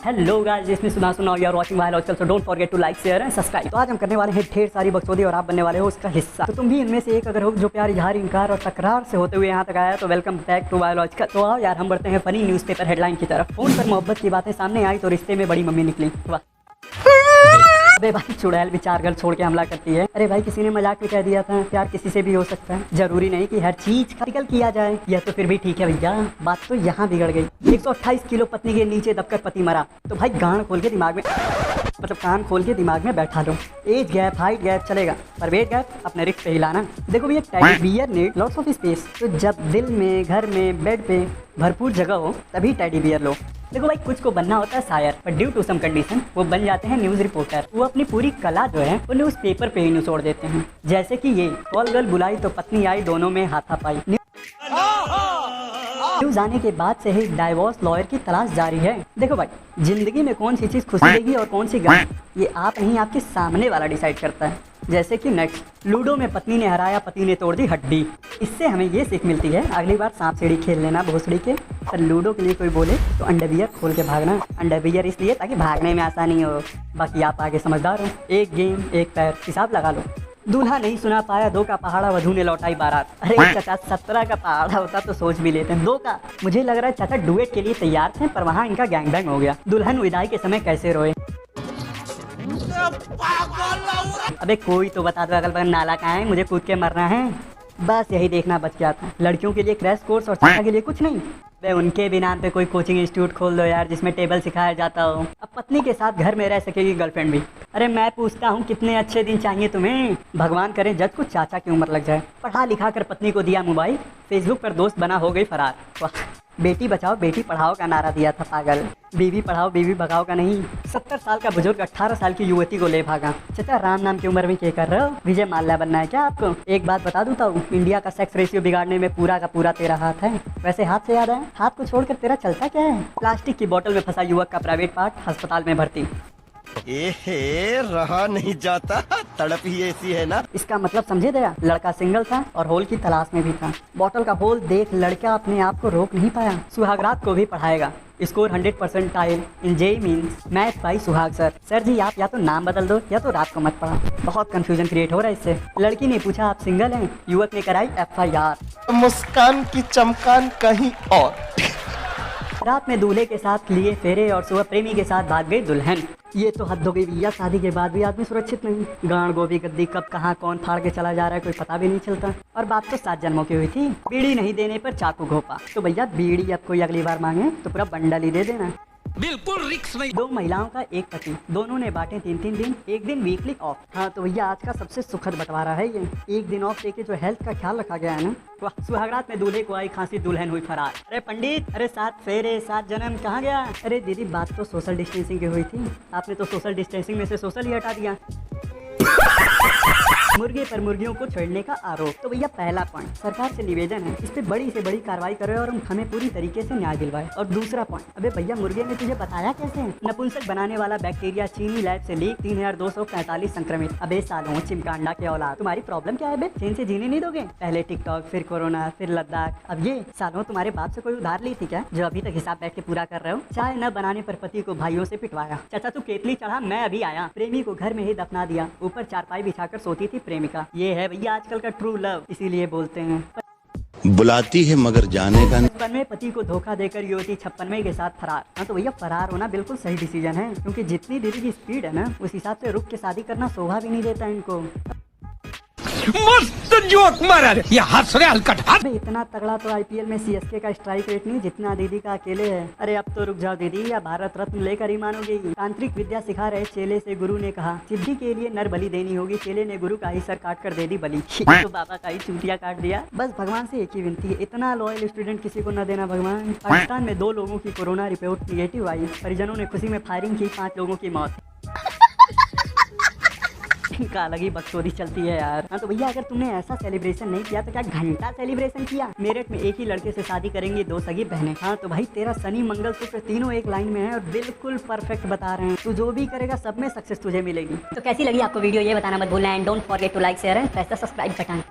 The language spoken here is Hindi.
हेलो गाइस, इसमें सुना you are watching my logical, so don't forget to like share and subscribe. तो आज हम करने वाले हैं ढेर सारी बकचोदी और आप बनने वाले हो उसका हिस्सा। तो तुम भी इनमें से एक अगर हो जो प्यार, इजहार, इनकार और तकरार से होते हुए यहाँ तक आया तो welcome back to my logical. तो आओ यार, हम बढ़ते हैं फनी न्यूज़पेपर हेडलाइन की तरफ। फोन पर मोहब्बत की बातें सामने आई तो रिश्ते में बड़ी मम्मी निकली। वाह। अबे भाई, चुड़ैल भी 4 घर छोड़ के हमला करती है। अरे भाई, किसी ने मजाक में कह दिया था प्यार किसी से भी हो सकता है, जरूरी नहीं कि हर चीज प्रैक्टिकल किया जाए। यह तो फिर भी ठीक है भैया, बात तो यहाँ बिगड़ गई। 128 किलो पत्नी के नीचे दबकर पति मरा। तो भाई गांड खोल के दिमाग में, मतलब कान खोल के दिमाग में बैठा लो। एज गैप, हाइट गैप चलेगा, पर वेट गैप अपने रिस्क पे ही लाना। देखो भैया, teddy bear need lots of space. तो जब दिल में, घर में, बेड पे भरपूर जगह हो तभी टेडी बियर लो। देखो भाई, कुछ को बनना होता है शायर, पर ड्यू टू सम कंडीशन वो बन जाते हैं न्यूज़ रिपोर्टर। वो अपनी पूरी कला जो है वो न्यूज़ पेपर पे ही निचोड़ देते हैं। जैसे कि ये कॉल गर्ल बुलाई तो पत्नी आई, दोनों में हाथापाई। न्यूज़ आने के बाद से ही डाइवोर्स लॉयर की तलाश जारी है। देखो भाई, जिंदगी में कौन सी चीज़ खुशी देगी और कौन सी गम, ये आप नहीं, आपके सामने वाला डिसाइड करता है। जैसे कि नेक्स्ट, लूडो में पत्नी ने हराया, पति ने तोड़ दी हड्डी। इससे हमें ये सीख मिलती है, अगली बार सांप सीढ़ी खेल लेना भोसड़ी के। पर लूडो के लिए कोई बोले तो अंडरवियर खोल के भागना। अंडरवियर इसलिए ताकि भागने में आसानी हो, बाकी आप आगे समझदार हो। एक गेम एक पैर, हिसाब लगा लो। दूल्हा नहीं सुना पाया 2 का पहाड़ा, वधू ने लौटाई बारात। अरे चाचा, 17 का पहाड़ा होता तो सोच भी लेते हैं, 2 का। मुझे लग रहा है चाचा डुएट के लिए तैयार थे, पर वहाँ इनका गैंग बैंग हो गया। दुल्हन विदाई के समय कैसे रोए। अबे कोई तो बता दो, अगल बगल नाला कहाँ है, मुझे कूद के मरना है। बस यही देखना बच गया था। लड़कियों के लिए क्रैश कोर्स और चाचा के लिए कुछ नहीं। वे उनके भी नाम पे कोई कोचिंग इंस्टीट्यूट खोल दो यार, जिसमें टेबल सिखाया जाता हो। अब पत्नी के साथ घर में रह सकेगी गर्लफ्रेंड भी। अरे मैं पूछता हूँ, कितने अच्छे दिन चाहिए तुम्हें? भगवान करे जज को चाचा की उम्र लग जाए। पढ़ा लिखा कर पत्नी को दिया मोबाइल, फेसबुक पर दोस्त बना हो गई फरार। वाह। बेटी बचाओ बेटी पढ़ाओ का नारा दिया था पागल, बीवी पढ़ाओ बीवी भगाओ का नहीं। 70 साल का बुजुर्ग 18 साल की युवती को ले भागा। चाचा राम नाम की उम्र में क्या कर रहे हो? विजय माल्या बनना है क्या आपको? एक बात बता दूं तो इंडिया का सेक्स रेशियो बिगाड़ने में पूरा का पूरा तेरा हाथ है। वैसे हाथ से याद है, हाथ को छोड़कर तेरा चलता क्या है? प्लास्टिक की बोतल में फंसा युवक का प्राइवेट पार्ट अस्पताल में भर्ती। रहा नहीं जाता, तड़प ही ऐसी है ना। इसका मतलब समझे दया, लड़का सिंगल था और होल की तलाश में भी था। बोतल का होल देख लड़का अपने आप को रोक नहीं पाया। सुहागरात को भी पढ़ाएगा, score 100% till in JEE Mains math by Suhag sir. Sir ji आप या तो नाम बदल दो या तो रात को मत पढ़ा। बहुत कंफ्यूजन क्रिएट हो रहा है इससे। लड़की ने पूछा आप सिंगल हैं, युवक ने कराई FIR। मुस्कान की चमकान कहीं और। रात में दूल्हे के साथ लिए फेरे और सुबह प्रेमी के साथ भाग गई दुल्हन। ये तो हद हो गई भैया, शादी के बाद भी आदमी सुरक्षित नहीं। गांड गोभी गद्दी कब कहाँ कौन फाड़ के चला जा रहा है कोई पता भी नहीं चलता। और बात तो 7 जन्मों की हुई थी। बीड़ी नहीं देने पर चाकू घोपा। तो भैया बीड़ी अब कोई अगली बार मांगे तो पूरा बंडल ही दे देना। बिल्कुल रिक्स नहीं। 2 महिलाओं का एक पति, दोनों ने बांटे 3-3 दिन, एक दिन वीकली ऑफ। हाँ तो भैया आज का सबसे सुखद बंटवारा है ये। एक दिन ऑफ लेके जो हेल्थ का ख्याल रखा गया है ना। सुहागरात में दूल्हे को आई खांसी, दुल्हन हुई फरार। अरे पंडित, अरे 7 फेरे 7 जन्म कहाँ गया? अरे दीदी बात तो सोशल डिस्टेंसिंग की हुई थी, आपने तो सोशल डिस्टेंसिंग में से सोशल ही हटा दिया। मुर्गे पर मुर्गियों को छेड़ने का आरोप। तो भैया पहला पॉइंट, सरकार से निवेदन है इस पे बड़ी से बड़ी कार्रवाई करे और हमें पूरी तरीके से न्याय दिलवाए। और दूसरा पॉइंट, अबे भैया मुर्गे ने तुझे बताया कैसे? नपुंसक बनाने वाला बैक्टीरिया चीनी लैब से लीक, 3245 संक्रमित। अबे सालों चिमकांडा के औलाद, तुम्हारी प्रॉब्लम क्या है बे? चैन से जीने नहीं दोगे? पहले टिकटॉक, फिर कोरोना, फिर लद्दाख, अब ये। सालों तुम्हारे बाप से कोई उधार ली थी क्या, जो अभी तक हिसाब बैठ के पूरा कर रहे हो? चाय न बनाने पर पति को भाइयों से पिटवाया। चाचा तू केतली चढ़ा, मैं अभी आया। प्रेमी को घर में ही दफना दिया, ऊपर चारपाई बिछाकर सोती थी प्रेमिका। ये है भैया आजकल का ट्रू लव, इसीलिए बोलते हैं। बुलाती है मगर जाने का नहीं। 56वें पति को धोखा देकर युवती 56वें के साथ फरार। हाँ तो भैया फरार होना बिल्कुल सही डिसीजन है, क्योंकि जितनी दीदी की स्पीड है ना उस हिसाब से रुक के शादी करना शोभा भी नहीं देता इनको। मस्त जोक मारा रे, ये हंस रहे हलकट हंस। इतना तगड़ा तो IPL में CSK का स्ट्राइक रेट नहीं जितना दीदी का अकेले है। अरे अब तो रुक जाओ दीदी, या भारत रत्न लेकर ही मानोगी। तांत्रिक विद्या सिखा रहे चेले से गुरु ने कहा सिद्धि के लिए नर बलि देनी होगी। चेले ने गुरु का ही सर काट कर दे दी बलि। तो बाबा का ही चूतिया काट दिया। बस भगवान से एक ही विनती है, इतना लॉयल स्टूडेंट किसी को न देना भगवान। पाकिस्तान में 2 लोगों की कोरोना रिपोर्ट निगेटिव आई, परिजनों ने खुशी में फायरिंग की, 5 लोगों की मौत। का अलग ही बकचोदी चलती है यार। हाँ तो भैया अगर तुमने ऐसा सेलिब्रेशन नहीं किया तो क्या घंटा सेलिब्रेशन किया? मेरठ में एक ही लड़के से शादी करेंगी 2 सगी बहनें। हाँ तो भाई तेरा शनि मंगल शुक्र तीनों एक लाइन में है और बिल्कुल परफेक्ट बता रहे हैं। तू जो भी करेगा सब में सक्सेस तुझे मिलेगी। तो कैसी लगी आपको वीडियो ये बताना मत भूलना and don't forget to like share and press the subscribe button.